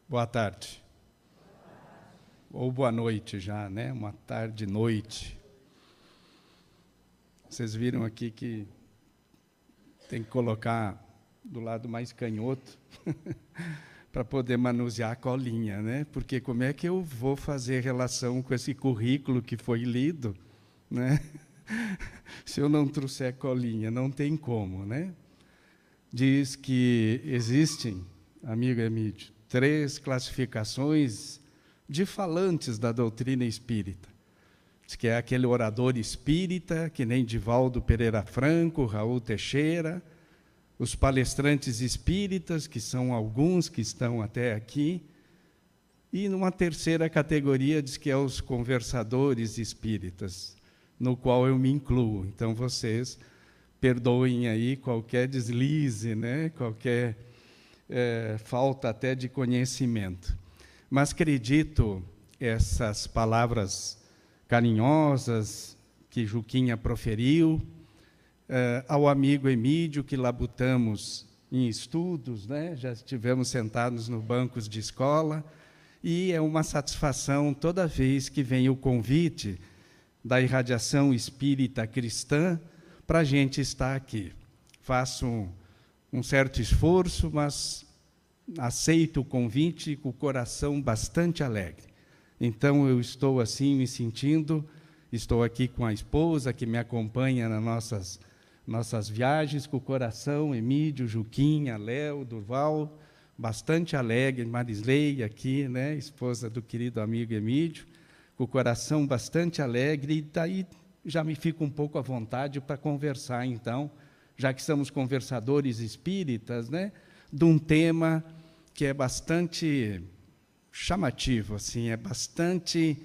Boa tarde. Ou boa noite já, né? Uma tarde e noite. Vocês viram aqui que tem que colocar do lado mais canhoto para poder manusear a colinha, né? Porque como é que eu vou fazer relação com esse currículo que foi lido, né? Se eu não trouxer colinha, não tem como, né? Diz que existem, amigo Emílio, 3 classificações de falantes da doutrina espírita. Diz que é aquele orador espírita, que nem Divaldo Pereira Franco, Raul Teixeira, os palestrantes espíritas, que são alguns que estão até aqui, e numa terceira categoria diz que é os conversadores espíritas, no qual eu me incluo. Então, vocês perdoem aí qualquer deslize, né? Qualquer falta até de conhecimento. Mas acredito essas palavras carinhosas que Juquinha proferiu, ao amigo Emílio, que labutamos em estudos, né? Já estivemos sentados nos bancos de escola, e é uma satisfação toda vez que vem o convite da irradiação espírita cristã para a gente estar aqui. Faço um certo esforço, mas aceito o convite com o coração bastante alegre. Então, eu estou assim me sentindo, estou aqui com a esposa que me acompanha nas nossas viagens, com o coração, Emílio, Juquinha, Léo, Durval, bastante alegre, Marisley aqui, né, esposa do querido amigo Emílio, com o coração bastante alegre, e daí já me fico um pouco à vontade para conversar, então, já que somos conversadores espíritas, né, de um tema que é bastante chamativo, assim, é bastante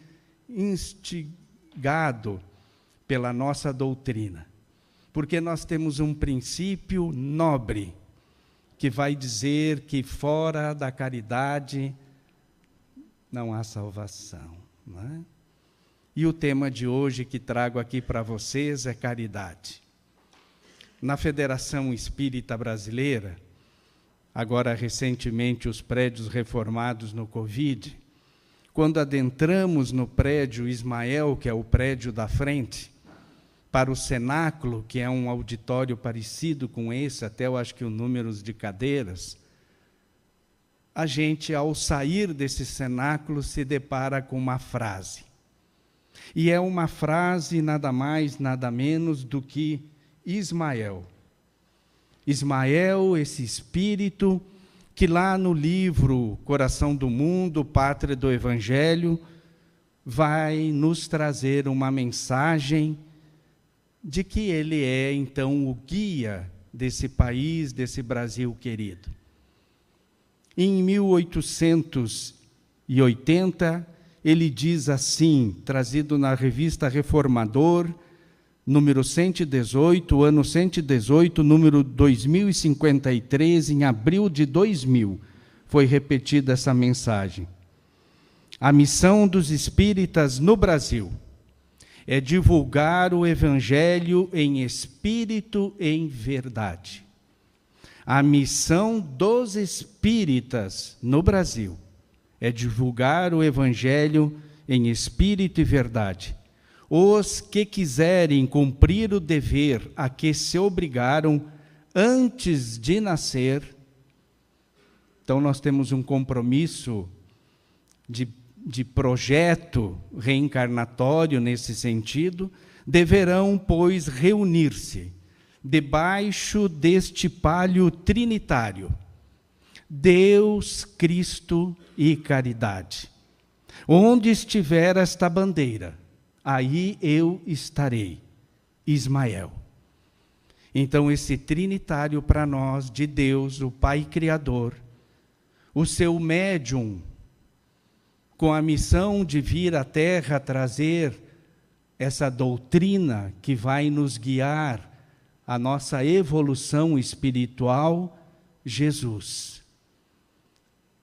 instigado pela nossa doutrina, porque nós temos um princípio nobre que vai dizer que fora da caridade não há salvação, não é? E o tema de hoje que trago aqui para vocês é caridade. Na Federação Espírita Brasileira, agora recentemente os prédios reformados no Covid, quando adentramos no prédio Ismael, que é o prédio da frente, para o cenáculo, que é um auditório parecido com esse, até eu acho que o número de cadeiras, a gente, ao sair desse cenáculo, se depara com uma frase. E é uma frase nada mais, nada menos do que Ismael. Ismael, esse espírito que lá no livro Coração do Mundo, Pátria do Evangelho, vai nos trazer uma mensagem de que ele é, então, o guia desse país, desse Brasil querido. Em 1880, ele diz assim, trazido na revista Reformador, número 118, ano 118, número 2053, em abril de 2000, foi repetida essa mensagem. A missão dos espíritas no Brasil é divulgar o Evangelho em espírito e em verdade. A missão dos espíritas no Brasil é divulgar o Evangelho em espírito e verdade. Os que quiserem cumprir o dever a que se obrigaram antes de nascer, então nós temos um compromisso de projeto reencarnatório nesse sentido, deverão, pois, reunir-se debaixo deste palio trinitário, Deus, Cristo e caridade. Onde estiver esta bandeira, aí eu estarei, Ismael. Então, esse trinitário para nós, de Deus, o Pai Criador, o seu médium, com a missão de vir à Terra trazer essa doutrina que vai nos guiar a nossa evolução espiritual, Jesus.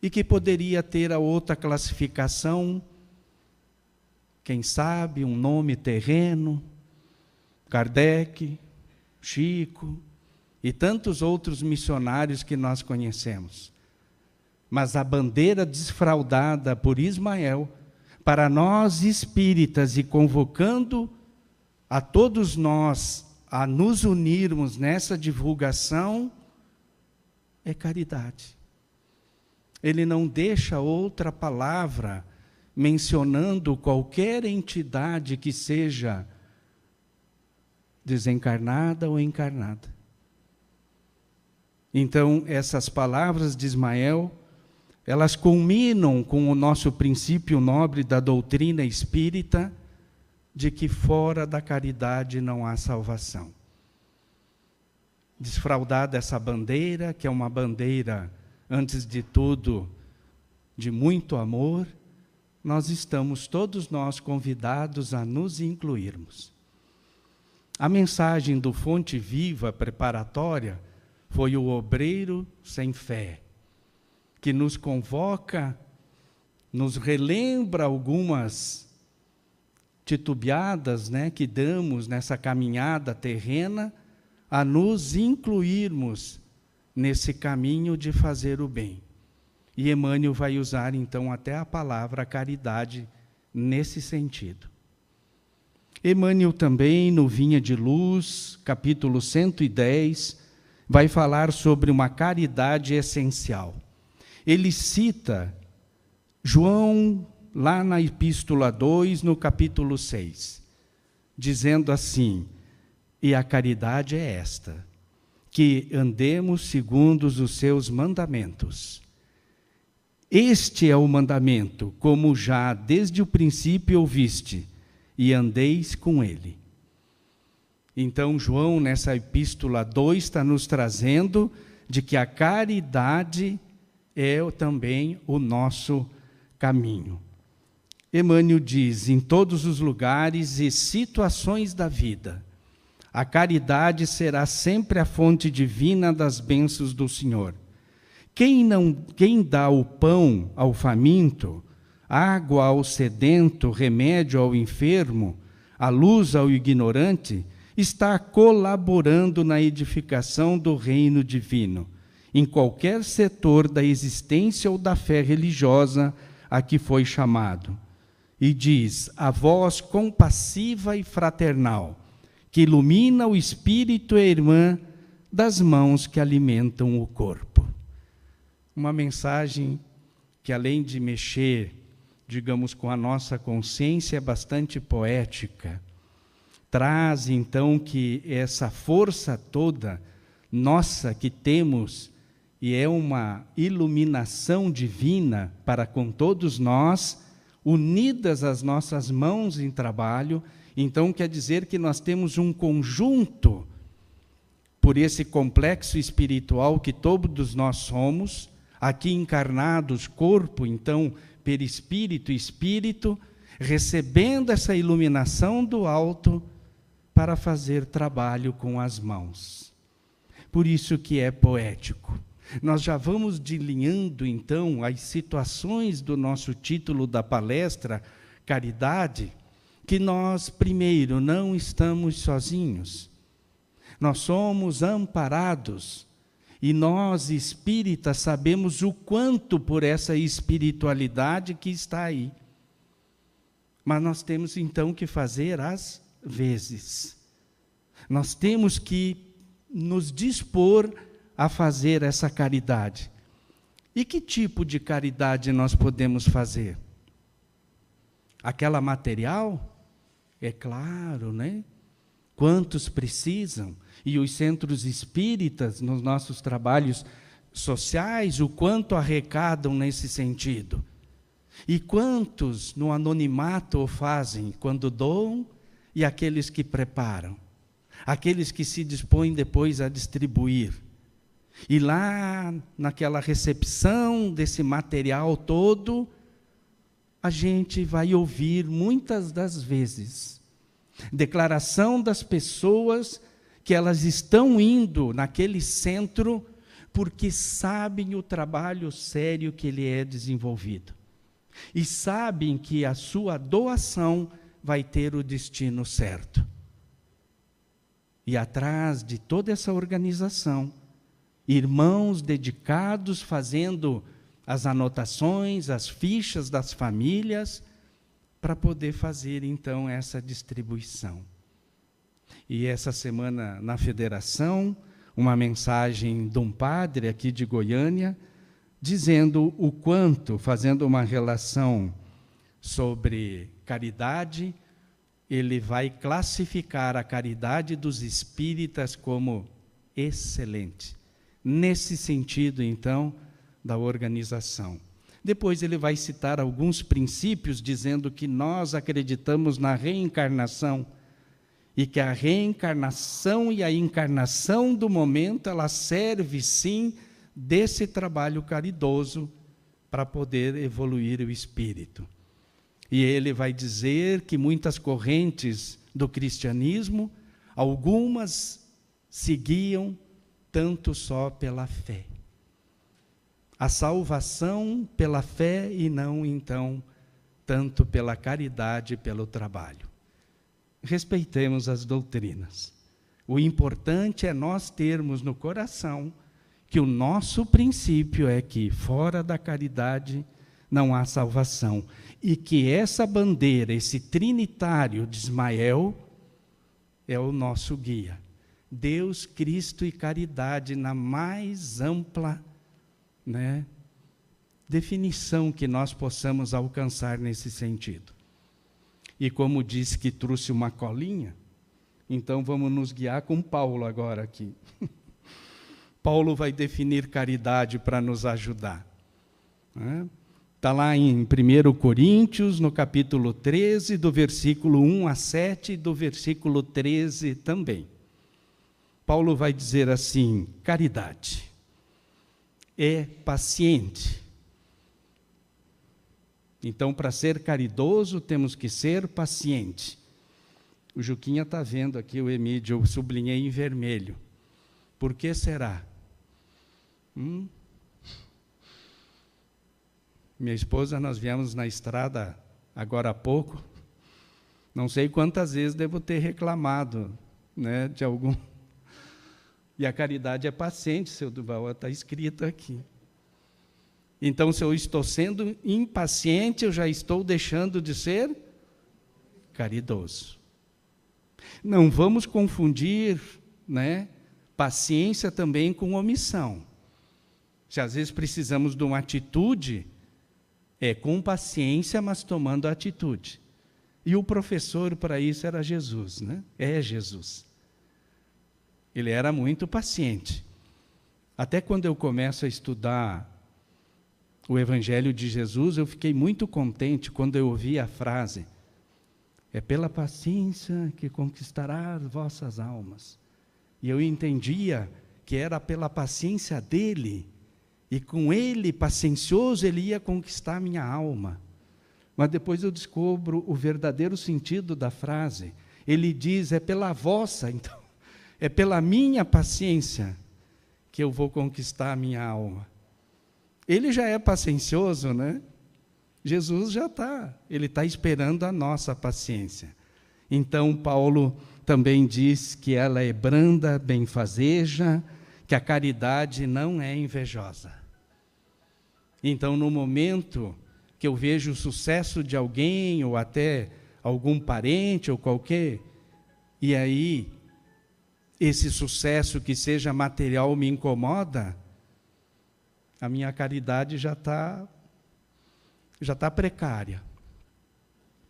E que poderia ter a outra classificação, quem sabe, um nome terreno, Kardec, Chico e tantos outros missionários que nós conhecemos. mas a bandeira desfraldada por Ismael, para nós espíritas, e convocando a todos nós a nos unirmos nessa divulgação, é caridade. Ele não deixa outra palavra mencionando qualquer entidade que seja desencarnada ou encarnada. Então, essas palavras de Ismael, elas culminam com o nosso princípio nobre da doutrina espírita, de que fora da caridade não há salvação. Desfraldada essa bandeira, que é uma bandeira, antes de tudo, de muito amor, nós estamos todos nós convidados a nos incluirmos. A mensagem do Fonte Viva preparatória foi o obreiro sem fé, que nos convoca, nos relembra algumas titubeadas, que damos nessa caminhada terrena, a nos incluirmos nesse caminho de fazer o bem. E Emmanuel vai usar, então, até a palavra caridade nesse sentido. Emmanuel também, no Vinha de Luz, capítulo 110, vai falar sobre uma caridade essencial. Ele cita João, lá na Epístola 2, no capítulo 6, dizendo assim: e a caridade é esta, que andemos segundo os seus mandamentos. Este é o mandamento, como já desde o princípio ouviste, e andeis com ele. Então, João, nessa Epístola 2, está nos trazendo de que a caridade é também o nosso caminho. Emmanuel diz: em todos os lugares e situações da vida, a caridade será sempre a fonte divina das bênçãos do Senhor. Quem dá o pão ao faminto, água ao sedento, remédio ao enfermo, a luz ao ignorante, está colaborando na edificação do reino divino, em qualquer setor da existência ou da fé religiosa a que foi chamado. E diz: a voz compassiva e fraternal, que ilumina o espírito e a irmã das mãos que alimentam o corpo. Uma mensagem que, além de mexer, digamos, com a nossa consciência, é bastante poética. Traz, então, que essa força toda nossa que temos, e é uma iluminação divina para com todos nós, unidas as nossas mãos em trabalho, então quer dizer que nós temos um conjunto, por esse complexo espiritual que todos nós somos, aqui encarnados, corpo, então, perispírito e espírito, recebendo essa iluminação do alto para fazer trabalho com as mãos. Por isso que é poético. Nós já vamos delineando, então, as situações do nosso título da palestra, Caridade, que nós, primeiro, não estamos sozinhos. Nós somos amparados, e nós, espíritas, sabemos o quanto por essa espiritualidade que está aí. Mas nós temos, então, que fazer as vezes. Nós temos que nos dispor a fazer essa caridade. E que tipo de caridade nós podemos fazer? Aquela material? É claro, Quantos precisam? E os centros espíritas, nos nossos trabalhos sociais, o quanto arrecadam nesse sentido? E quantos no anonimato o fazem quando doam, e aqueles que preparam? Aqueles que se dispõem depois a distribuir. E lá, naquela recepção desse material todo, a gente vai ouvir muitas das vezes declaração das pessoas que elas estão indo naquele centro porque sabem o trabalho sério que ele é desenvolvido. E sabem que a sua doação vai ter o destino certo. E atrás de toda essa organização, irmãos dedicados, fazendo as anotações, as fichas das famílias, para poder fazer, então, essa distribuição. E essa semana, na federação, uma mensagem de um padre aqui de Goiânia, dizendo o quanto, fazendo uma relação sobre caridade, ele vai classificar a caridade dos espíritas como excelente. Nesse sentido, então, da organização. Depois ele vai citar alguns princípios, dizendo que nós acreditamos na reencarnação, e que a reencarnação e a encarnação do momento, ela serve, sim, desse trabalho caridoso para poder evoluir o espírito. E ele vai dizer que muitas correntes do cristianismo, algumas seguiam tanto só pela fé. A salvação pela fé e não, então, tanto pela caridade e pelo trabalho. Respeitemos as doutrinas. O importante é nós termos no coração que o nosso princípio é que fora da caridade não há salvação. E que essa bandeira, esse trinitário de Ismael, é o nosso guia. Deus, Cristo e caridade na mais ampla, definição que nós possamos alcançar nesse sentido. E como disse que trouxe uma colinha, então vamos nos guiar com Paulo agora aqui. Paulo vai definir caridade para nos ajudar. Está lá em 1 Coríntios, no capítulo 13, do versículo 1 a 7, e do versículo 13 também. Paulo vai dizer assim: caridade é paciente. Então, para ser caridoso, temos que ser paciente. O Juquinha está vendo aqui, o Emílio, eu sublinhei em vermelho. Por que será? Minha esposa, nós viemos na estrada agora há pouco, não sei quantas vezes devo ter reclamado, de algum... E a caridade é paciente, seu Duval, está escrito aqui. Então, se eu estou sendo impaciente, eu já estou deixando de ser caridoso. Não vamos confundir, paciência também com omissão. Se às vezes precisamos de uma atitude, é com paciência, mas tomando a atitude. E o professor para isso era Jesus, É Jesus. Ele era muito paciente. Até quando eu começo a estudar o Evangelho de Jesus, eu fiquei muito contente quando eu ouvi a frase: é pela paciência que conquistará as vossas almas. E eu entendia que era pela paciência dele, e com ele, paciencioso, ele ia conquistar minha alma. Mas depois eu descubro o verdadeiro sentido da frase. Ele diz: é pela vossa, então, é pela minha paciência que eu vou conquistar a minha alma. Ele já é paciencioso, Jesus já está, ele está esperando a nossa paciência. Então, Paulo também diz que ela é branda, benfazeja, que a caridade não é invejosa. Então, no momento que eu vejo o sucesso de alguém, ou até algum parente, ou qualquer, e aí esse sucesso que seja material me incomoda, a minha caridade já está precária,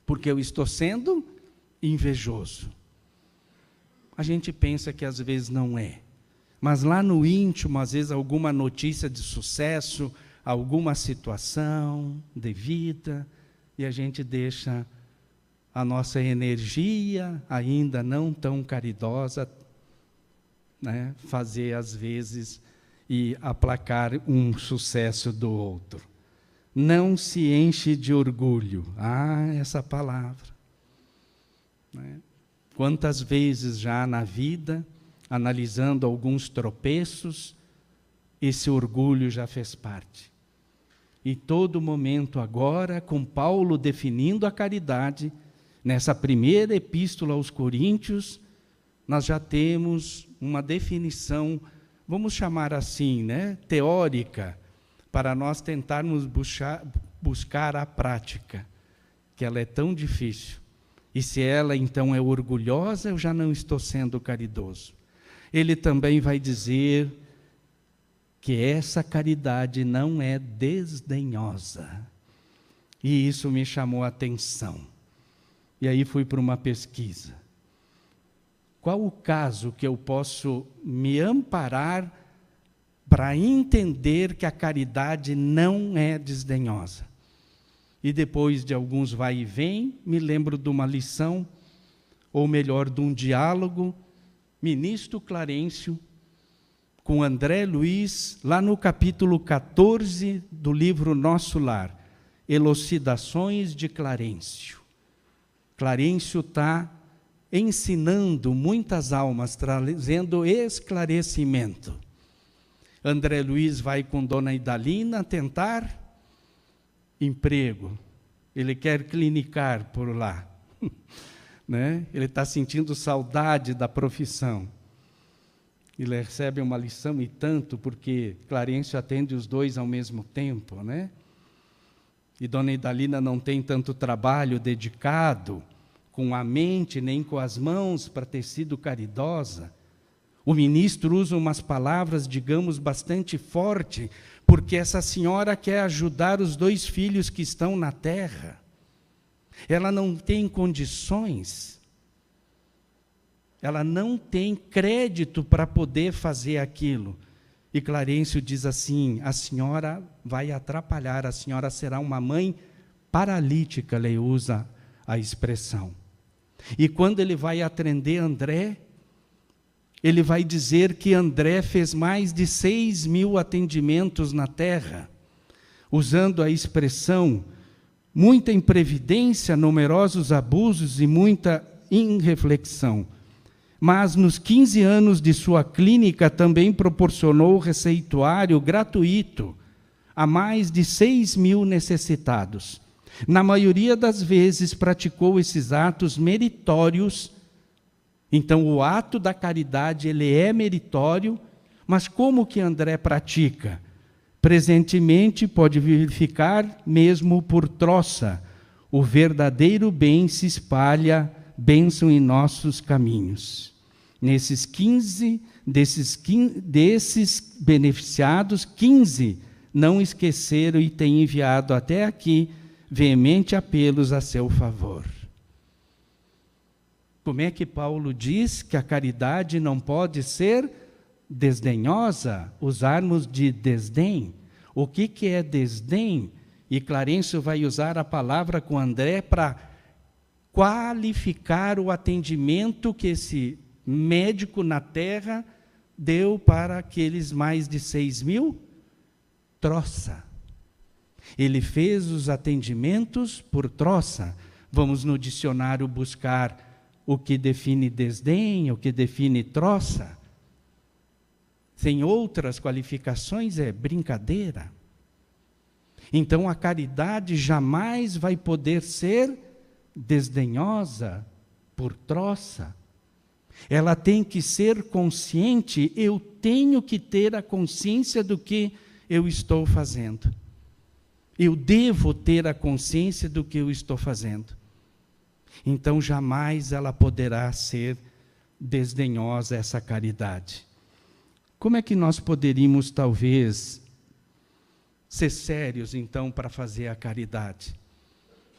porque eu estou sendo invejoso. A gente pensa que às vezes não é, mas lá no íntimo, às vezes alguma notícia de sucesso, alguma situação de vida, e a gente deixa a nossa energia, ainda não tão caridosa, fazer às vezes e aplacar um sucesso do outro. Não se enche de orgulho. Essa palavra. Quantas vezes já na vida, analisando alguns tropeços, esse orgulho já fez parte. E todo momento agora, com Paulo definindo a caridade, nessa primeira epístola aos Coríntios, nós já temos uma definição, vamos chamar assim, teórica, para nós tentarmos buscar a prática, que ela é tão difícil. E se ela então é orgulhosa, eu já não estou sendo caridoso. Ele também vai dizer que essa caridade não é desdenhosa. E isso me chamou a atenção. E aí fui para uma pesquisa. Qual o caso que eu posso me amparar para entender que a caridade não é desdenhosa? E depois de alguns vai e vem, me lembro de uma lição, ou melhor, de um diálogo, ministro Clarencio, com André Luiz, lá no capítulo 14 do livro Nosso Lar, Elucidações de Clarencio. Clarencio está ensinando muitas almas, trazendo esclarecimento. André Luiz vai com Dona Idalina tentar emprego. Ele quer clinicar por lá. Né? Ele está sentindo saudade da profissão. Ele recebe uma lição e tanto, porque Clarencio atende os dois ao mesmo tempo, né? E Dona Idalina não tem tanto trabalho dedicado com a mente nem com as mãos para ter sido caridosa. O ministro usa umas palavras, digamos, bastante fortes, porque essa senhora quer ajudar os 2 filhos que estão na terra. Ela não tem condições, ela não tem crédito para poder fazer aquilo. E Clarencio diz assim: a senhora vai atrapalhar, a senhora será uma mãe paralítica, ele usa a expressão. E quando ele vai atender André, ele vai dizer que André fez mais de 6.000 atendimentos na terra, usando a expressão muita imprevidência, numerosos abusos e muita irreflexão. Mas nos 15 anos de sua clínica também proporcionou receituário gratuito a mais de 6.000 necessitados. Na maioria das vezes praticou esses atos meritórios. Então o ato da caridade ele é meritório, mas como que André pratica? Presentemente pode verificar mesmo por troça, o verdadeiro bem se espalha, bênção em nossos caminhos. Desses beneficiados, 15 não esqueceram e têm enviado até aqui veemente apelos a seu favor. Como é que Paulo diz que a caridade não pode ser desdenhosa? Usarmos de desdém. O que é desdém? E Clarencio vai usar a palavra com André para qualificar o atendimento que esse médico na terra deu para aqueles mais de 6.000? Troça. Ele fez os atendimentos por troça. Vamos no dicionário buscar o que define desdém, o que define troça. Sem outras qualificações é brincadeira. Então a caridade jamais vai poder ser desdenhosa por troça. Ela tem que ser consciente, eu tenho que ter a consciência do que eu estou fazendo. Eu devo ter a consciência do que eu estou fazendo. Então jamais ela poderá ser desdenhosa, essa caridade. Como é que nós poderíamos, talvez, ser sérios, então, para fazer a caridade?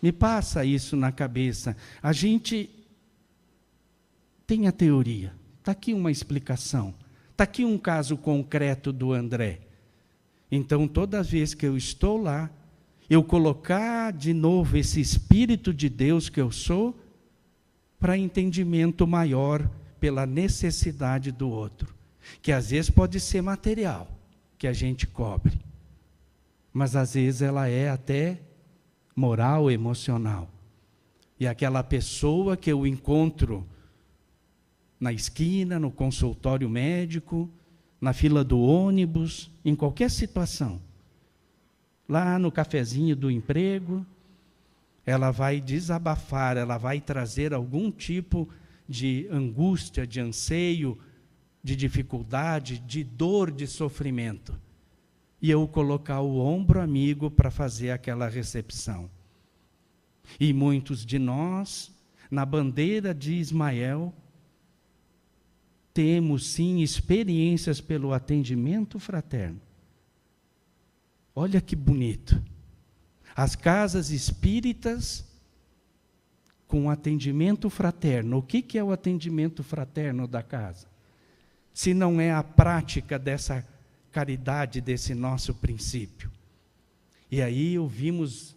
Me passa isso na cabeça. A gente tem a teoria. Está aqui uma explicação. Está aqui um caso concreto do André. Então, toda vez que eu estou lá, eu colocar de novo esse Espírito de Deus que eu sou, para entendimento maior pela necessidade do outro, que às vezes pode ser material, que a gente cobre, mas às vezes ela é até moral, emocional. E aquela pessoa que eu encontro na esquina, no consultório médico, na fila do ônibus, em qualquer situação, lá no cafezinho do emprego, ela vai desabafar, ela vai trazer algum tipo de angústia, de anseio, de dificuldade, de dor, de sofrimento. e eu colocar o ombro amigo para fazer aquela recepção. E muitos de nós, na bandeira de Ismael, temos sim experiências pelo atendimento fraterno. Olha que bonito. As casas espíritas com atendimento fraterno. O que é o atendimento fraterno da casa? Se não é a prática dessa caridade, desse nosso princípio. E aí ouvimos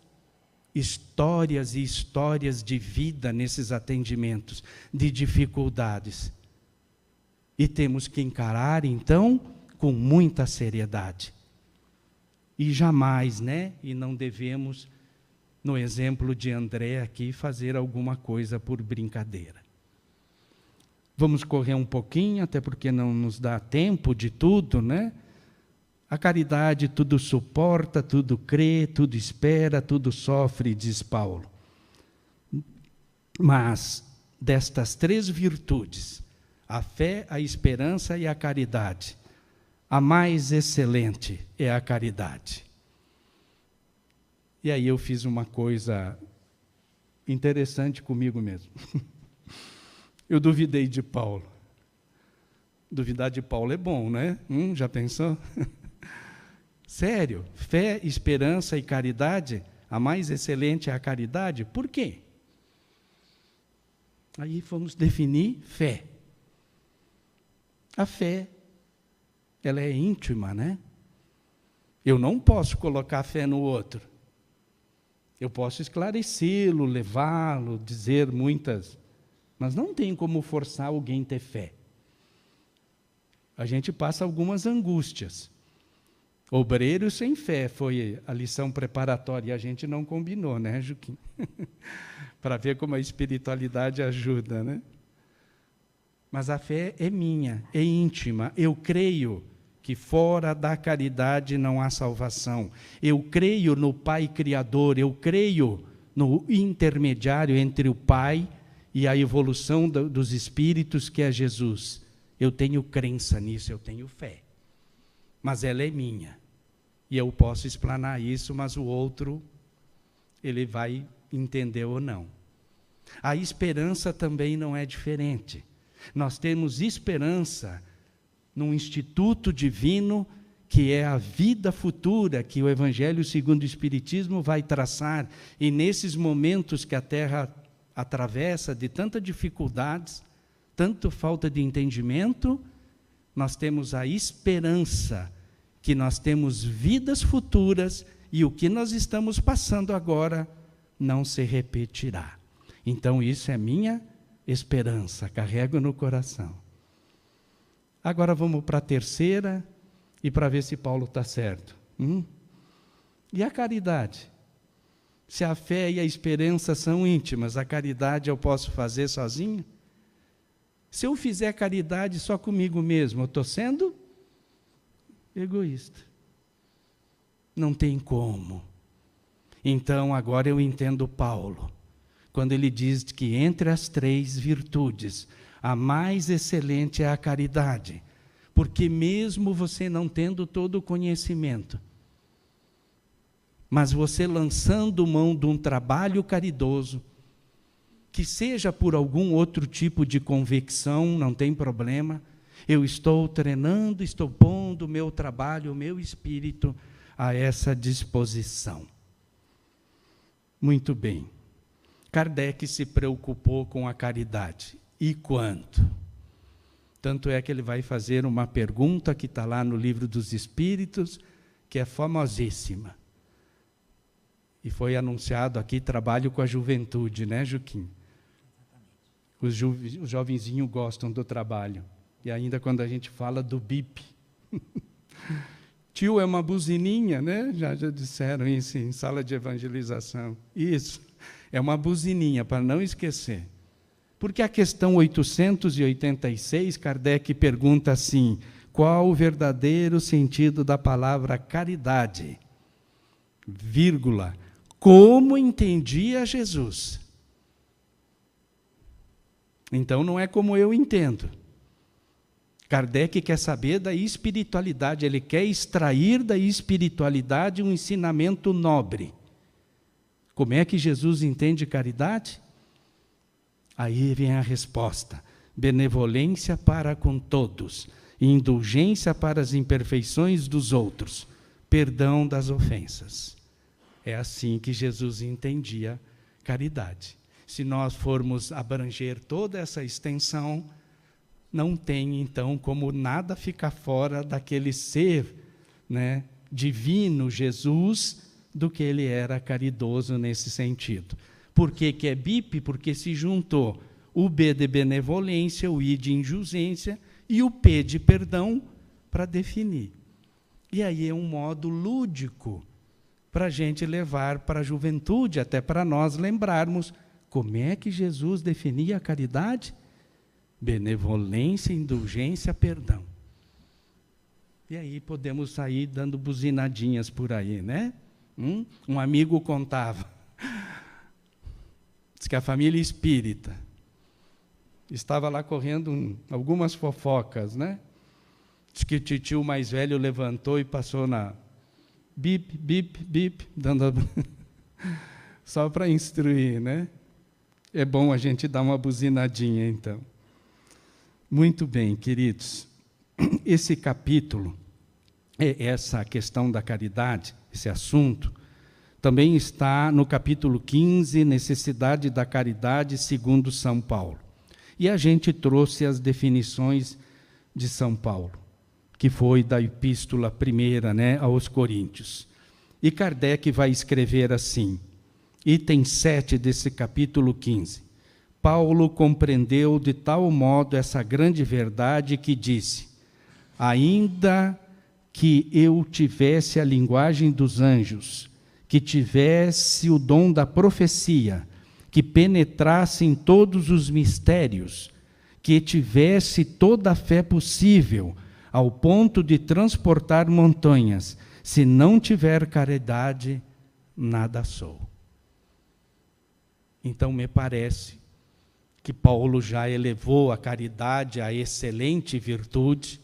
histórias e histórias de vida nesses atendimentos, de dificuldades. E temos que encarar, então, com muita seriedade. E jamais, e não devemos, no exemplo de André aqui, fazer alguma coisa por brincadeira. Vamos correr um pouquinho, até porque não nos dá tempo de tudo, A caridade tudo suporta, tudo crê, tudo espera, tudo sofre, diz Paulo. Mas, destas 3 virtudes, a fé, a esperança e a caridade, a mais excelente é a caridade. E aí eu fiz uma coisa interessante comigo mesmo. Eu duvidei de Paulo. Duvidar de Paulo é bom, Já pensou? Sério, fé, esperança e caridade, a mais excelente é a caridade. Por quê? Aí fomos definir fé. A fé, ela é íntima, Eu não posso colocar fé no outro. Eu posso esclarecê-lo, levá-lo, dizer muitas, mas não tem como forçar alguém a ter fé. A gente passa algumas angústias. Obreiro sem fé foi a lição preparatória, e a gente não combinou, Juquim? Para ver como a espiritualidade ajuda, Mas a fé é minha, é íntima. Eu creio que fora da caridade não há salvação. Eu creio no Pai Criador, eu creio no intermediário entre o Pai e a evolução dos espíritos, que é Jesus. Eu tenho crença nisso, eu tenho fé. Mas ela é minha. E eu posso explanar isso, mas o outro, ele vai entender ou não. A esperança também não é diferente. Nós temos esperança num instituto divino, que é a vida futura, que o Evangelho segundo o Espiritismo vai traçar. E nesses momentos que a Terra atravessa de tantas dificuldades, tanta falta de entendimento, nós temos a esperança que nós temos vidas futuras e o que nós estamos passando agora não se repetirá. Então, isso é minha esperança, carrego no coração. Agora vamos para a terceira e para ver se Paulo está certo. E a caridade? Se a fé e a esperança são íntimas, a caridade eu posso fazer sozinho? Se eu fizer caridade só comigo mesmo, eu estou sendo egoísta. Não tem como. Então, agora eu entendo Paulo, quando ele diz que entre as 3 virtudes, a mais excelente é a caridade, porque mesmo você não tendo todo o conhecimento, mas você lançando mão de um trabalho caridoso, que seja por algum outro tipo de convicção, não tem problema, eu estou treinando, estou pondo o meu trabalho, o meu espírito a essa disposição. Muito bem. Kardec se preocupou com a caridade. E quanto? Tanto é que ele vai fazer uma pergunta que está lá no Livro dos Espíritos, que é famosíssima. E foi anunciado aqui, trabalho com a juventude, Juquim? Os jovenzinhos gostam do trabalho. E ainda quando a gente fala do BIP. Tio é uma buzininha, Já disseram isso em sala de evangelização. Isso, é uma buzininha, para não esquecer. Porque a questão 886, Kardec pergunta assim, qual o verdadeiro sentido da palavra caridade? Vírgula, como entendia Jesus? Então, não é como eu entendo. Kardec quer saber da espiritualidade, ele quer extrair da espiritualidade um ensinamento nobre. Como é que Jesus entende caridade? Aí vem a resposta: benevolência para com todos, indulgência para as imperfeições dos outros, perdão das ofensas. É assim que Jesus entendia caridade. Se nós formos abranger toda essa extensão, não tem, então, como nada ficar fora daquele ser, né, divino, Jesus, do que ele era caridoso nesse sentido. Por que é BIP? Porque se juntou o B de benevolência, o I de indulgência e o P de perdão para definir. E aí é um modo lúdico para a gente levar para a juventude, até para nós lembrarmos como é que Jesus definia a caridade. Benevolência, indulgência, perdão. E aí podemos sair dando buzinadinhas por aí, né? Um amigo contava, diz que a família espírita estava lá correndo algumas fofocas, né? Diz que o titio mais velho levantou e passou na bip, bip, bip, dando só para instruir, né? É bom a gente dar uma buzinadinha, então. Muito bem, queridos. Esse capítulo, essa questão da caridade, esse assunto, também está no capítulo 15, Necessidade da Caridade, segundo São Paulo. E a gente trouxe as definições de São Paulo, que foi da epístola primeira, né, aos Coríntios. E Kardec vai escrever assim, item 7 desse capítulo 15. Paulo compreendeu de tal modo essa grande verdade que disse: ainda que eu tivesse a linguagem dos anjos, que tivesse o dom da profecia, que penetrasse em todos os mistérios, que tivesse toda a fé possível, ao ponto de transportar montanhas, se não tiver caridade, nada sou. Então, me parece que Paulo já elevou a caridade à excelente virtude.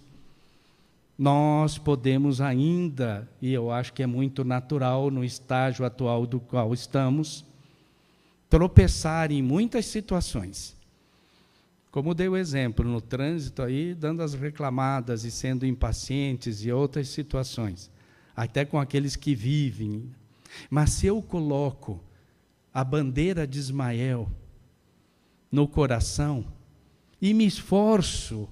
Nós podemos ainda, e eu acho que é muito natural no estágio atual do qual estamos, tropeçar em muitas situações. Como dei o exemplo no trânsito aí, dando as reclamadas e sendo impacientes e outras situações, até com aqueles que vivem. Mas se eu coloco a bandeira de Ismael no coração e me esforço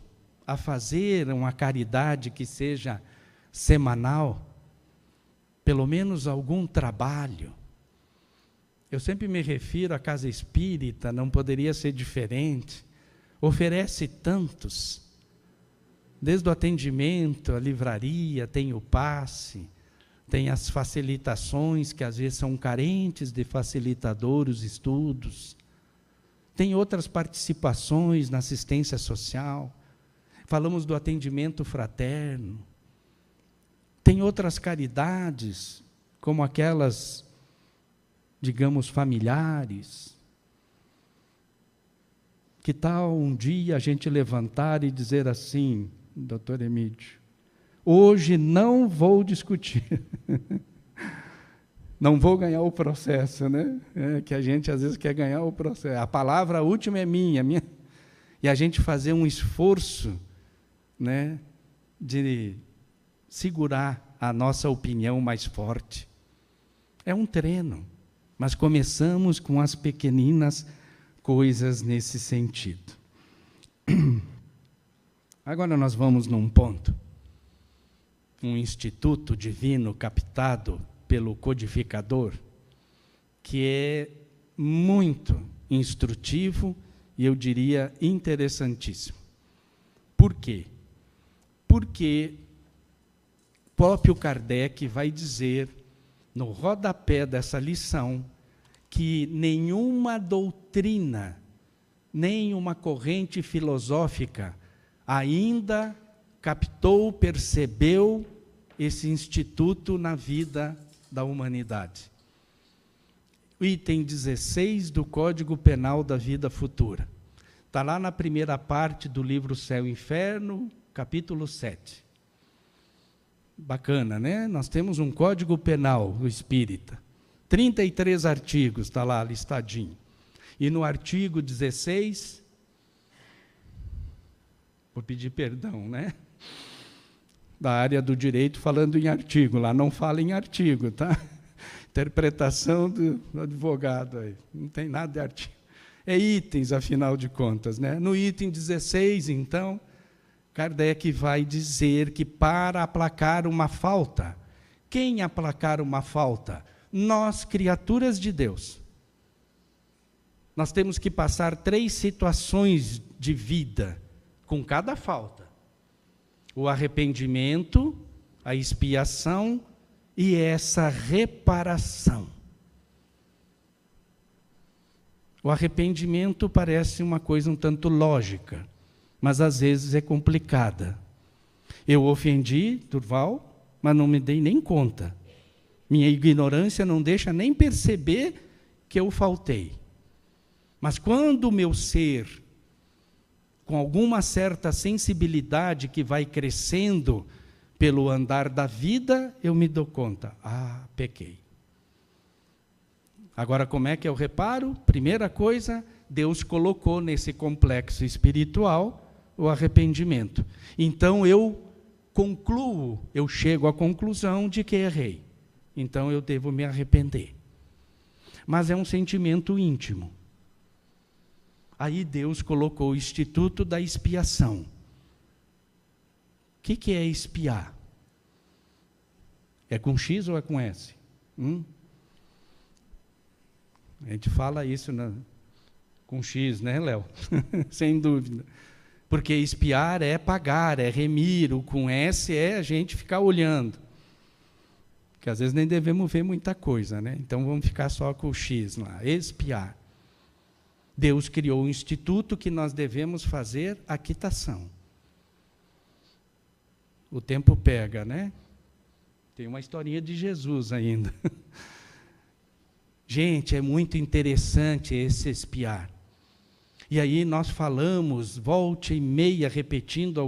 a fazer uma caridade que seja semanal, pelo menos algum trabalho. Eu sempre me refiro à casa espírita, não poderia ser diferente. Oferece tantos, desde o atendimento, a livraria, tem o passe, tem as facilitações, que às vezes são carentes de facilitadores, estudos. Tem outras participações na assistência social. Falamos do atendimento fraterno. Tem outras caridades, como aquelas, digamos, familiares. Que tal um dia a gente levantar e dizer assim, doutor Emídio, hoje não vou discutir. Não vou ganhar o processo, né? Que a gente às vezes quer ganhar o processo. A palavra última é minha. E a gente fazer um esforço, né, de segurar a nossa opinião mais forte. É um treino, mas começamos com as pequeninas coisas nesse sentido. Agora nós vamos num ponto. Um instituto divino captado pelo codificador, que é muito instrutivo e eu diria interessantíssimo. Por quê? Porque o próprio Kardec vai dizer, no rodapé dessa lição, que nenhuma doutrina, nem uma corrente filosófica ainda captou, percebeu esse instituto na vida da humanidade. O item 16 do Código Penal da Vida Futura. Está lá na primeira parte do livro Céu e Inferno, capítulo 7. Bacana, né? Nós temos um Código Penal do Espírita. 33 artigos, está lá listadinho. E no artigo 16, vou pedir perdão, né? Da área do direito, falando em artigo. Lá não fala em artigo, tá? Interpretação do advogado aí. Não tem nada de artigo. É itens, afinal de contas, né? No item 16, então, Kardec vai dizer que para aplacar uma falta, quem aplacar uma falta? Nós, criaturas de Deus. Nós temos que passar 3 situações de vida com cada falta. O arrependimento, a expiação e essa reparação. O arrependimento parece uma coisa um tanto lógica, mas às vezes é complicada. Eu ofendi Durval, mas não me dei nem conta. Minha ignorância não deixa nem perceber que eu faltei. Mas quando o meu ser, com alguma certa sensibilidade que vai crescendo pelo andar da vida, eu me dou conta. Pequei. Agora, como é que eu reparo? Primeira coisa, Deus colocou nesse complexo espiritual o arrependimento. Então, eu chego à conclusão de que errei. Então, eu devo me arrepender. Mas é um sentimento íntimo. Aí Deus colocou o instituto da expiação. O que é expiar? É com X ou é com S? A gente fala isso com X, né, Léo? Sem dúvida. Porque expiar é pagar, é remir. O com S é a gente ficar olhando. Porque às vezes nem devemos ver muita coisa, né? Então vamos ficar só com o X lá, expiar. Deus criou um instituto que nós devemos fazer a quitação. O tempo pega, né? Tem uma historinha de Jesus ainda. Gente, é muito interessante esse expiar. E aí nós falamos, volta e meia, repetindo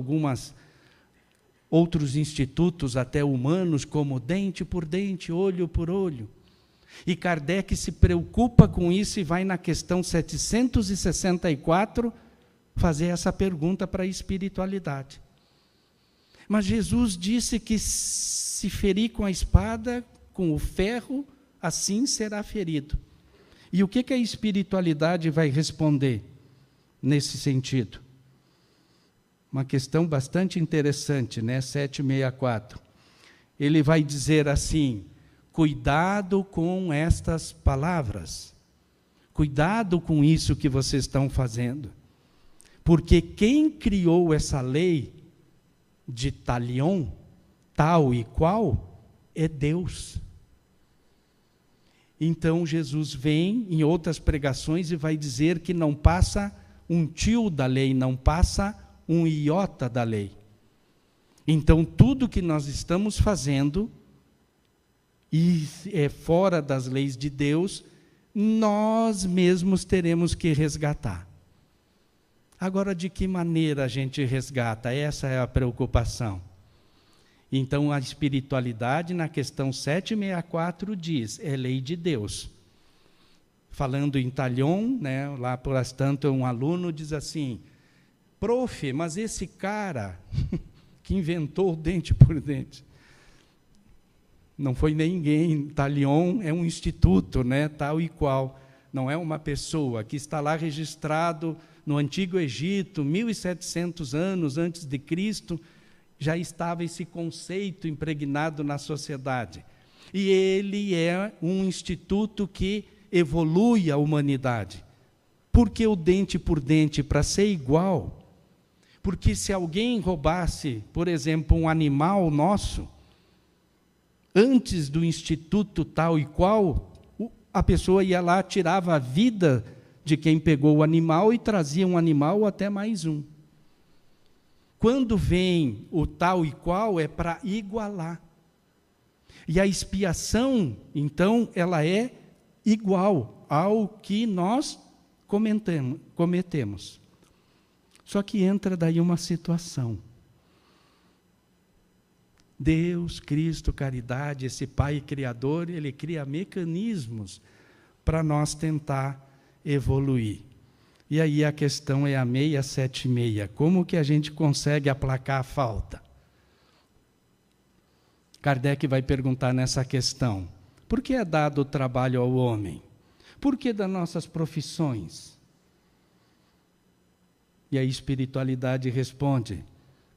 outros institutos até humanos, como dente por dente, olho por olho. E Kardec se preocupa com isso e vai na questão 764 fazer essa pergunta para a espiritualidade. Mas Jesus disse que se ferir com a espada, com o ferro, assim será ferido. E o que a espiritualidade vai responder nesse sentido? Uma questão bastante interessante, né? 764. Ele vai dizer assim: cuidado com estas palavras. Cuidado com isso que vocês estão fazendo. Porque quem criou essa lei de talion, tal e qual, é Deus. Então, Jesus vem em outras pregações e vai dizer que não passa um tio da lei, não passa um iota da lei. Então, tudo que nós estamos fazendo, e é fora das leis de Deus, nós mesmos teremos que resgatar. Agora, de que maneira a gente resgata? Essa é a preocupação. Então, a espiritualidade, na questão 764, diz, é lei de Deus. Falando em Talion, né, lá por tanto, um aluno diz assim, prof, mas esse cara que inventou o dente por dente, não foi ninguém, Talion é um instituto, né, tal e qual, não é uma pessoa, que está lá registrado no Antigo Egito, 1700 anos antes de Cristo, já estava esse conceito impregnado na sociedade. E ele é um instituto que evolui a humanidade. Por que o dente por dente? Para ser igual. Porque se alguém roubasse, por exemplo, um animal nosso, antes do instituto tal e qual, a pessoa ia lá, tirava a vida de quem pegou o animal e trazia um animal ou até mais um. Quando vem o tal e qual, é para igualar. E a expiação, então, ela é igual ao que nós cometemos. Só que entra daí uma situação. Deus, Cristo, caridade, esse Pai Criador, Ele cria mecanismos para nós tentar evoluir. E aí a questão é a 676. Como que a gente consegue aplacar a falta? Kardec vai perguntar nessa questão: por que é dado o trabalho ao homem? Por que das nossas profissões? E a espiritualidade responde: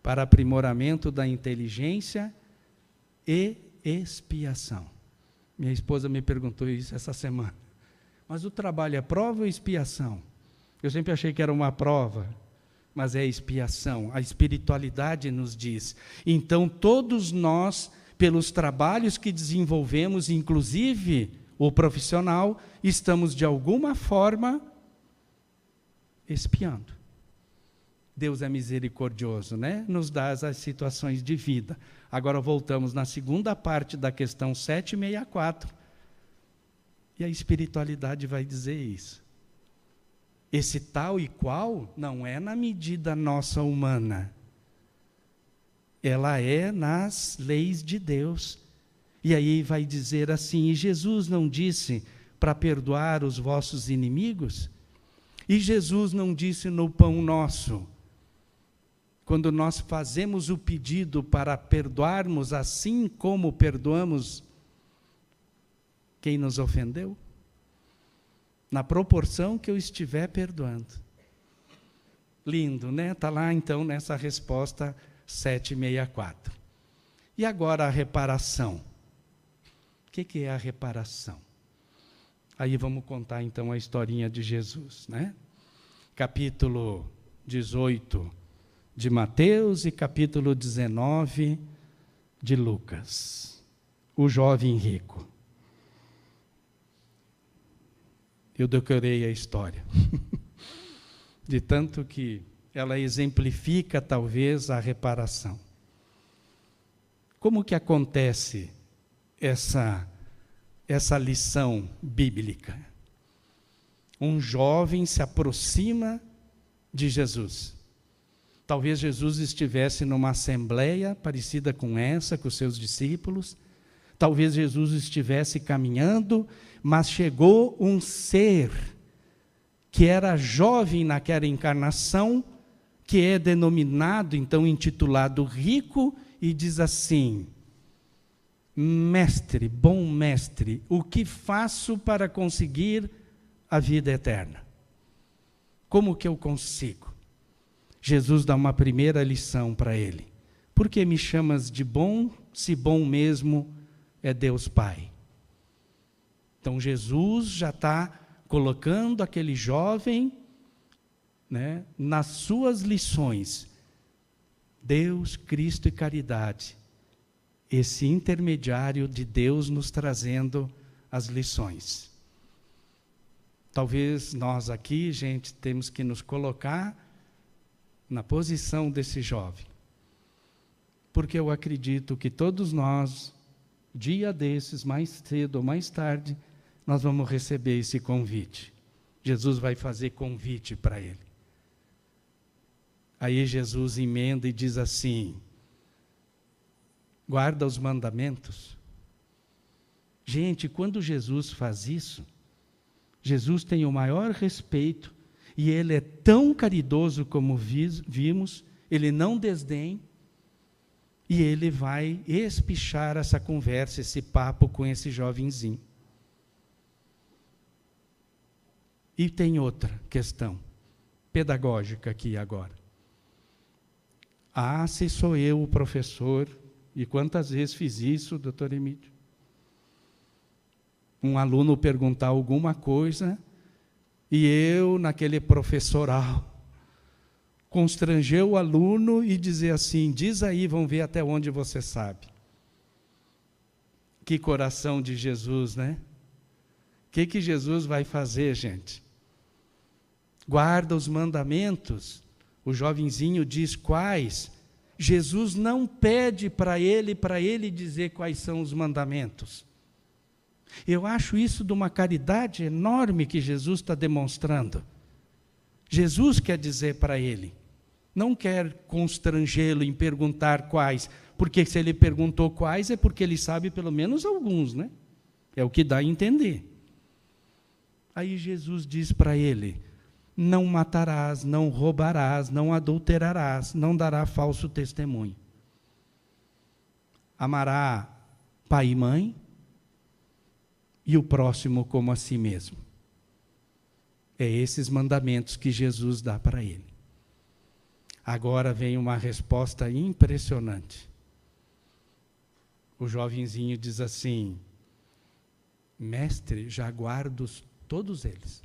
para aprimoramento da inteligência e expiação. Minha esposa me perguntou isso essa semana. Mas o trabalho é prova ou expiação? Eu sempre achei que era uma prova, mas é expiação. A espiritualidade nos diz. Então, todos nós, pelos trabalhos que desenvolvemos, inclusive o profissional, estamos de alguma forma expiando. Deus é misericordioso, né? Nos dá as situações de vida. Agora voltamos na segunda parte da questão 764. E a espiritualidade vai dizer isso. Esse tal e qual não é na medida nossa humana. Ela é nas leis de Deus. E aí vai dizer assim: e Jesus não disse para perdoar os vossos inimigos? E Jesus não disse no pão nosso, quando nós fazemos o pedido para perdoarmos assim como perdoamos quem nos ofendeu? Na proporção que eu estiver perdoando. Lindo, né? Está lá então nessa resposta 764. E agora a reparação. O que é a reparação? Aí vamos contar então a historinha de Jesus, né? Capítulo 18 de Mateus e capítulo 19 de Lucas. O jovem rico. Eu decorei a história. De tanto que ela exemplifica, talvez, a reparação. Como que acontece essa lição bíblica? Um jovem se aproxima de Jesus. Talvez Jesus estivesse numa assembleia parecida com essa, com os seus discípulos. Talvez Jesus estivesse caminhando, mas chegou um ser que era jovem naquela encarnação, que é denominado, então, intitulado rico, e diz assim: mestre, bom mestre, o que faço para conseguir a vida eterna? Como que eu consigo? Jesus dá uma primeira lição para ele. Por que me chamas de bom, se bom mesmo é Deus Pai? Então Jesus já está colocando aquele jovem, né, nas suas lições. Deus, Cristo e caridade. Esse intermediário de Deus nos trazendo as lições. Talvez nós aqui, gente, temos que nos colocar na posição desse jovem. Porque eu acredito que todos nós, dia desses, mais cedo ou mais tarde, nós vamos receber esse convite. Jesus vai fazer convite para ele. Aí Jesus emenda e diz assim: guarda os mandamentos. Gente, quando Jesus faz isso, Jesus tem o maior respeito, e ele é tão caridoso como vimos, ele não desdém, e ele vai espichar essa conversa, esse papo com esse jovenzinho. E tem outra questão pedagógica aqui agora. Ah, se sou eu o professor, e quantas vezes fiz isso, doutor Emílio? Um aluno perguntar alguma coisa, e eu, naquele professoral, constranger o aluno e dizer assim: diz aí, vamos ver até onde você sabe. Que coração de Jesus, né? O que Jesus vai fazer, gente? Guarda os mandamentos. O jovenzinho diz quais. Jesus não pede para ele dizer quais são os mandamentos. Eu acho isso de uma caridade enorme que Jesus está demonstrando. Jesus quer dizer para ele. Não quer constrangê-lo em perguntar quais, porque se ele perguntou quais, é porque ele sabe pelo menos alguns, né? É o que dá a entender. Aí Jesus diz para ele: não matarás, não roubarás, não adulterarás, não dará falso testemunho. Amará pai e mãe, e o próximo como a si mesmo. É esses mandamentos que Jesus dá para ele. Agora vem uma resposta impressionante. O jovenzinho diz assim: mestre, já guardo todos eles.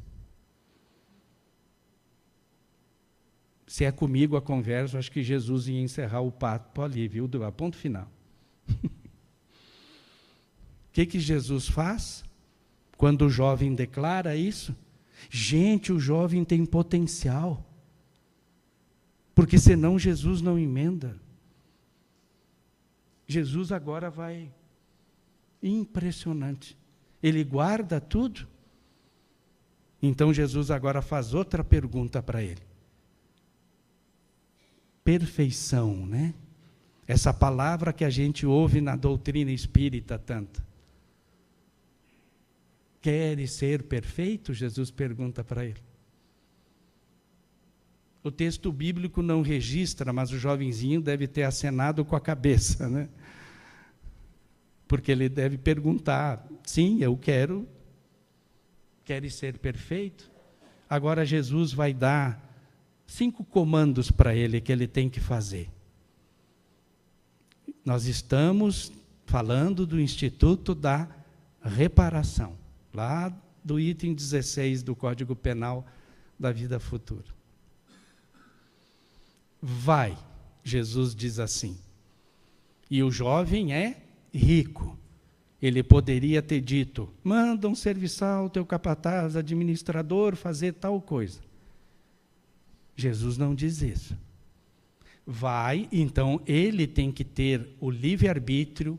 Se é comigo a conversa, acho que Jesus ia encerrar o papo ali, viu? A ponto final. O que Jesus faz quando o jovem declara isso? Gente, o jovem tem potencial, porque senão Jesus não emenda. Jesus agora vai, impressionante, ele guarda tudo. Então Jesus agora faz outra pergunta para ele. Perfeição, né? Essa palavra que a gente ouve na doutrina espírita tanto. Queres ser perfeito? Jesus pergunta para ele. O texto bíblico não registra, mas o jovenzinho deve ter acenado com a cabeça, né? Porque ele deve perguntar: sim, eu quero. Queres ser perfeito? Agora Jesus vai dar 5 comandos para ele que ele tem que fazer. Nós estamos falando do Instituto da Reparação, lá do item 16 do Código Penal da Vida Futura. Vai, Jesus diz assim. E o jovem é rico. Ele poderia ter dito: manda um serviçal, teu capataz, administrador, fazer tal coisa. Jesus não diz isso. Vai, então ele tem que ter o livre-arbítrio,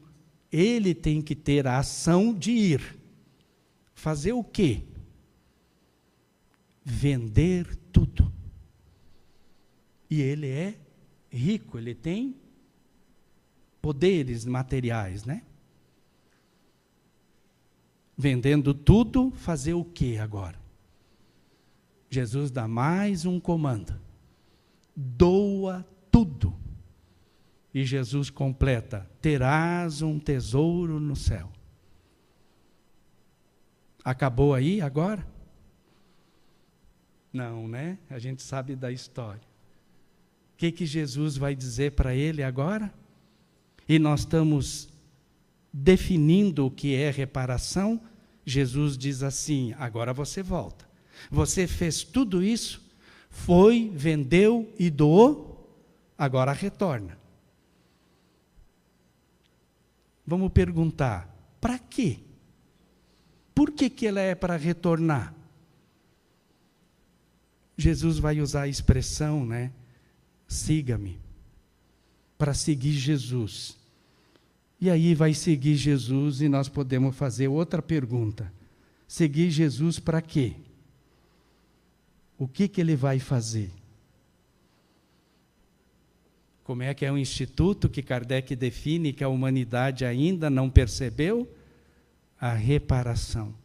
ele tem que ter a ação de ir. Fazer o quê? Vender tudo. E ele é rico, ele tem poderes materiais, né? Vendendo tudo, fazer o quê agora? Jesus dá mais um comando: doa tudo. E Jesus completa: terás um tesouro no céu. Acabou aí agora? Não, né? A gente sabe da história. O que Jesus vai dizer para ele agora? E nós estamos definindo o que é reparação. Jesus diz assim: agora você volta. Você fez tudo isso, foi, vendeu e doou, agora retorna. Vamos perguntar: para quê? Por que ela é para retornar? Jesus vai usar a expressão, né? Siga-me, para seguir Jesus. E aí vai seguir Jesus e nós podemos fazer outra pergunta: seguir Jesus para quê? O que ele vai fazer? Como é que é um instituto que Kardec define que a humanidade ainda não percebeu? A reparação.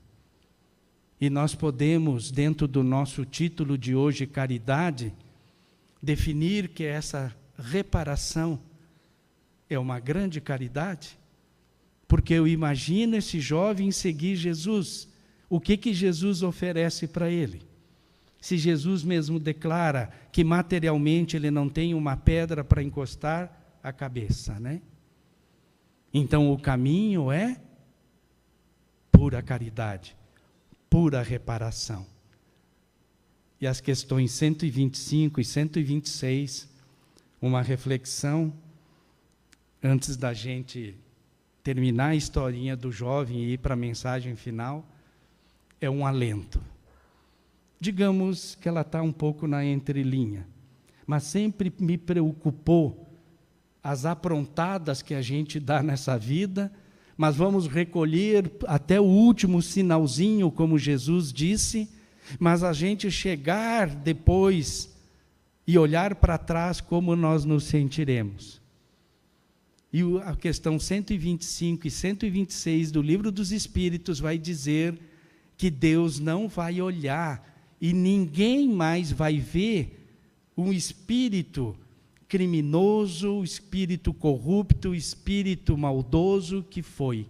E nós podemos, dentro do nosso título de hoje, caridade, definir que essa reparação é uma grande caridade, porque eu imagino esse jovem seguir Jesus. O que Jesus oferece para ele? Se Jesus mesmo declara que materialmente ele não tem uma pedra para encostar a cabeça, né? Então o caminho é pura caridade, pura reparação. E as questões 125 e 126, uma reflexão, antes da gente terminar a historinha do jovem e ir para a mensagem final, é um alento. Digamos que ela está um pouco na entrelinha, mas sempre me preocupou as aprontadas que a gente dá nessa vida, mas vamos recolher até o último sinalzinho, como Jesus disse, mas a gente chegar depois e olhar para trás como nós nos sentiremos. E a questão 125 e 126 do Livro dos Espíritos vai dizer que Deus não vai olhar e ninguém mais vai ver um espírito criminoso, espírito corrupto, espírito maldoso que foi.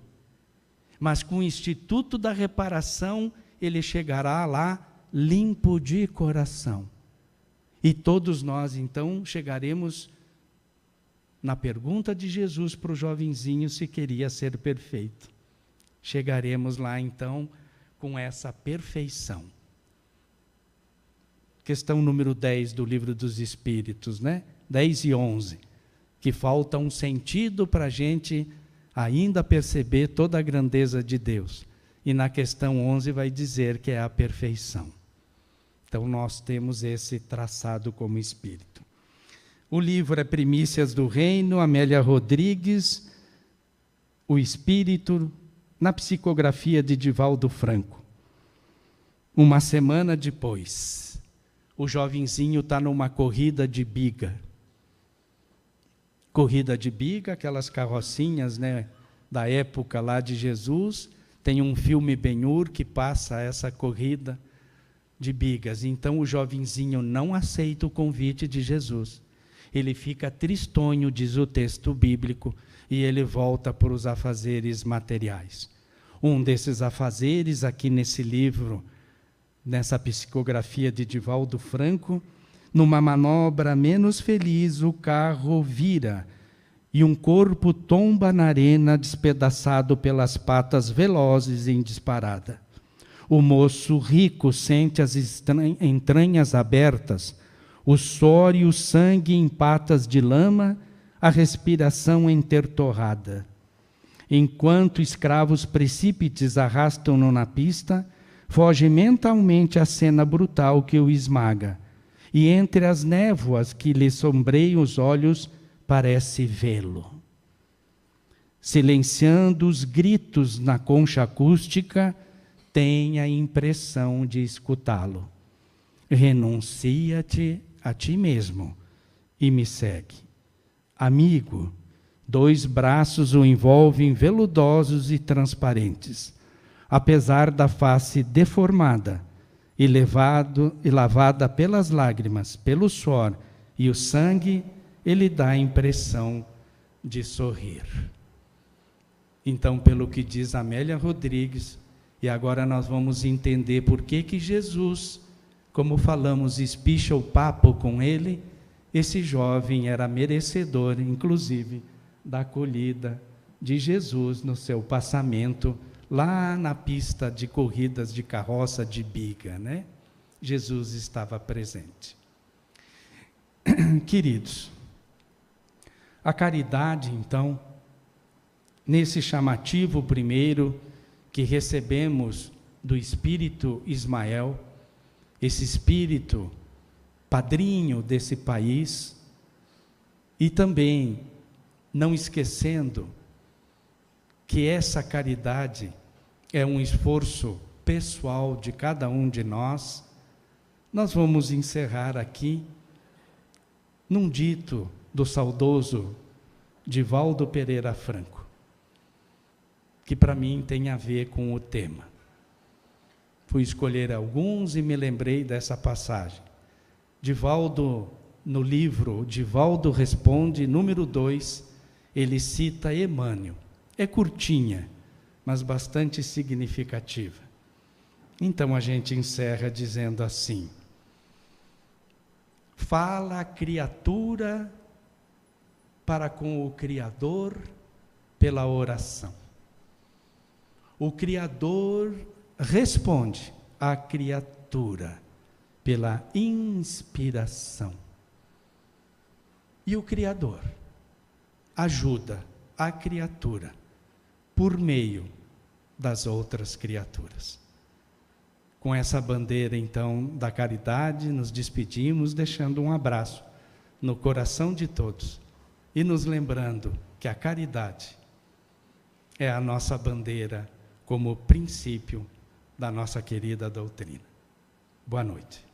Mas com o Instituto da Reparação, ele chegará lá limpo de coração. E todos nós, então, chegaremos na pergunta de Jesus para o jovenzinho se queria ser perfeito. Chegaremos lá, então, com essa perfeição. Questão número 10 do Livro dos Espíritos, né? 10 e 11, que falta um sentido para a gente ainda perceber toda a grandeza de Deus. E na questão 11 vai dizer que é a perfeição. Então nós temos esse traçado como espírito. O livro é Primícias do Reino, Amélia Rodrigues, O Espírito, na psicografia de Divaldo Franco. Uma semana depois, o jovenzinho está numa corrida de biga. Corrida de biga, aquelas carrocinhas, né, da época lá de Jesus. Tem um filme Ben-Hur que passa essa corrida de bigas. Então o jovenzinho não aceita o convite de Jesus. Ele fica tristonho, diz o texto bíblico, e ele volta para os afazeres materiais. Um desses afazeres, aqui nesse livro, nessa psicografia de Divaldo Franco, numa manobra menos feliz, o carro vira e um corpo tomba na arena, despedaçado pelas patas velozes em disparada. O moço rico sente as entranhas abertas, o suor e o sangue em patas de lama, a respiração entertorrada. Enquanto escravos precípites arrastam-no na pista, foge mentalmente a cena brutal que o esmaga, e entre as névoas que lhe sombreiam os olhos, parece vê-lo. Silenciando os gritos na concha acústica, tem a impressão de escutá-lo. Renuncia-te a ti mesmo e me segue. Amigo, 2 braços o envolvem veludosos e transparentes. Apesar da face deformada e lavada pelas lágrimas, pelo suor e o sangue, ele dá a impressão de sorrir. Então, pelo que diz Amélia Rodrigues, e agora nós vamos entender por que Jesus, como falamos, espicha o papo com ele, esse jovem era merecedor, inclusive, da acolhida de Jesus no seu passamento, lá na pista de corridas de carroça de biga, né? Jesus estava presente. Queridos, a caridade, então, nesse chamativo primeiro que recebemos do Espírito Ismael, esse Espírito padrinho desse país, e também não esquecendo que essa caridade é um esforço pessoal de cada um de nós, nós vamos encerrar aqui num dito do saudoso Divaldo Pereira Franco, que para mim tem a ver com o tema. Fui escolher alguns e me lembrei dessa passagem. Divaldo, no livro Divaldo Responde, número 2, ele cita Emmanuel. É curtinha, mas bastante significativa. Então a gente encerra dizendo assim: fala a criatura para com o Criador pela oração. O Criador responde à criatura pela inspiração. E o Criador ajuda a criatura por meio das outras criaturas. Com essa bandeira, então, da caridade, nos despedimos, deixando um abraço no coração de todos e nos lembrando que a caridade é a nossa bandeira como princípio da nossa querida doutrina. Boa noite.